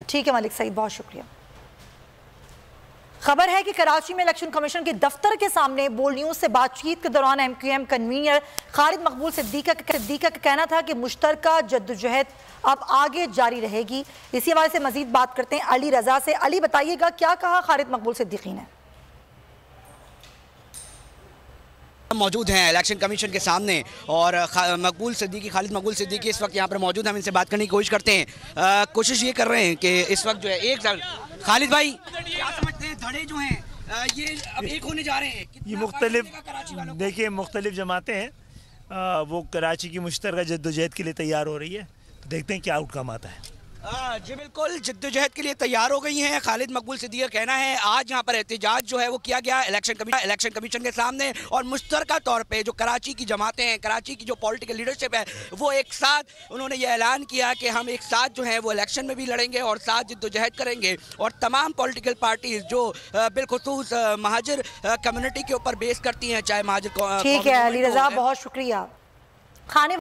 ठीक है मलिक सईद, बहुत शुक्रिया। खबर है कि कराची में इलेक्शन कमीशन के दफ्तर के सामने बोल न्यूज से बातचीत के दौरान MQM कन्वीनर खालिद मकबूल सिद्दीकी का कहना था कि मुश्तरका जद्दोजहद अब आगे जारी रहेगी। इसी हवाले से मजीद बात करते हैं अली रजा से। अली बताइएगा क्या कहा खालिद मकबूल सिद्दीकी ने? मौजूद हैं इलेक्शन कमीशन के सामने और खालिद मकबूल सिद्दीकी इस वक्त यहाँ पर मौजूद हैं। हम इनसे बात करने की कोशिश करते हैं। कोशिश ये कर रहे हैं कि इस वक्त जो है एक खालिद भाई क्या समझते हैं धड़े जो हैं ये अब एक होने जा रहे हैं? ये मुख्तलिफ देखिए मुख्तलिफ जमातें हैं, वो कराची की मुश्तरका जद्दोजहद के लिए तैयार हो रही है, तो देखते हैं क्या आउटकम आता है। जी बिल्कुल, जद्दोजहद के लिए तैयार हो गई हैं। खालिद मकबूल सिद्दीकी का कहना है आज यहाँ पर एहतजाज जो है वो किया गया इलेक्शन कमीशन के सामने और मुश्तरका तौर पे जो कराची की जमातें हैं, कराची की जो पॉलिटिकल लीडरशिप है, वो एक साथ उन्होंने ये ऐलान किया कि हम एक साथ जो है वो इलेक्शन में भी लड़ेंगे और साथ जद्दोजहद करेंगे। और तमाम पॉलिटिकल पार्टीज जो बिलखुसूस महाजिर कम्युनिटी के ऊपर बेस करती हैं, चाहे महाजिर। ठीक है अली रजा, बहुत शुक्रिया। खाने